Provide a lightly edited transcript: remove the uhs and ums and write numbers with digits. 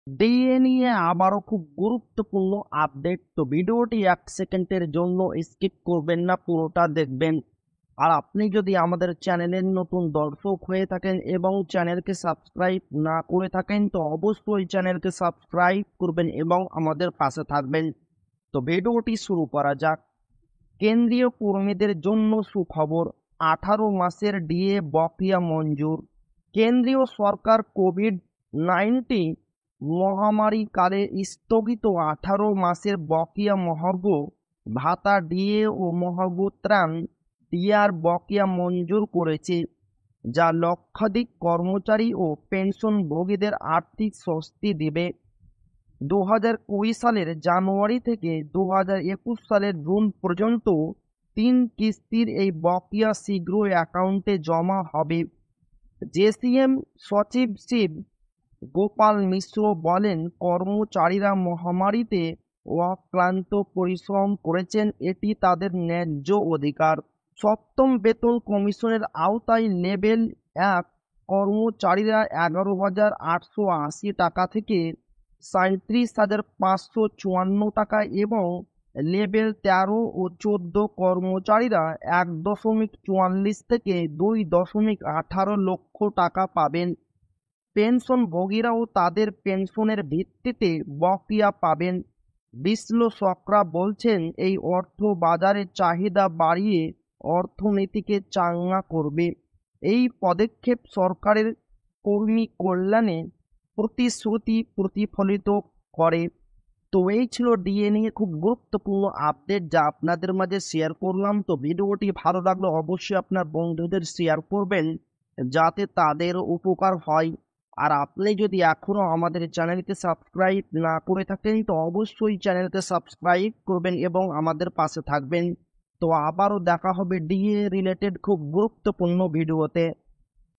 DA নিয়ে আবারও খুব গুরুত্বপূর্ণ আপডেট। তো ভিডিওটি 1 সেকেন্ডের জন্য স্কিপ করবেন না, পুরোটা দেখবেন। আর আপনি যদি আমাদের চ্যানেলের নতুন দর্শক হয়ে থাকেন এবং চ্যানেলকে সাবস্ক্রাইব না করে থাকেন, তো অবশ্যই চ্যানেলকে সাবস্ক্রাইব করবেন এবং আমাদের পাশে থাকবেন। তো ভিডিওটি শুরু করা যাক। কেন্দ্রীয় কর্মীদের জন্য সুখবর, 18 মাসের ডিএ বকেয়া মঞ্জুর। কেন্দ্রীয় সরকার কোভিড-19 মহামারীকালে স্থগিত 18 মাসের বকেয়া মহার্ঘ ভাতা ডিএ ও মহার্ঘ ত্রাণ ডিআর বকেয়া মঞ্জুর করেছে, যা লক্ষাধিক কর্মচারী ও পেনশনভোগীদের আর্থিক স্বস্তি দেবে। 2020 সালের জানুয়ারি থেকে 2021 সালের জুন পর্যন্ত 3 কিস্তির এই বকেয়া শীঘ্রই অ্যাকাউন্টে জমা হবে। জেসিএম সচিব শিব গোপাল মিশ্র বলেন, কর্মচারীরা মহামারীতে অক্লান্ত পরিশ্রম করেছেন, এটি তাদের ন্যায্য অধিকার। সপ্তম বেতন কমিশনের আওতায় লেভেল 1 কর্মচারীরা 11,880 টাকা থেকে 37,554 টাকা এবং লেভেল 13 ও 14 কর্মচারীরা 1.44 থেকে 2.18 লক্ষ টাকা পাবেন। পেনশনভোগীরাও তাদের পেনশনের ভিত্তিতে বকেয়া পাবেন। বিশ্লেষকরা বলছেন, এই অর্থ বাজারের চাহিদা বাড়িয়ে অর্থনীতিকে চাঙ্গা করবে। এই পদক্ষেপ সরকারের কর্মী কল্যাণে প্রতিশ্রুতি প্রতিফলিত করে। তো এই ছিল ডিএ নিয়ে খুব গুরুত্বপূর্ণ আপডেট, যা আপনাদের মাঝে শেয়ার করলাম। তো ভিডিওটি ভালো লাগলে অবশ্যই আপনার বন্ধুদের শেয়ার করবেন, যাতে তাদের উপকার হয়। আর আপনি যদি এখনো আমাদের চ্যানেলকে সাবস্ক্রাইব না করে থাকেন, তো অবশ্যই চ্যানেলকে সাবস্ক্রাইব করবেন এবং আমাদের পাশে থাকবেন। তো আবারও দেখা হবে ডিএ রিলেটেড খুব গুরুত্বপূর্ণ ভিডিওতে।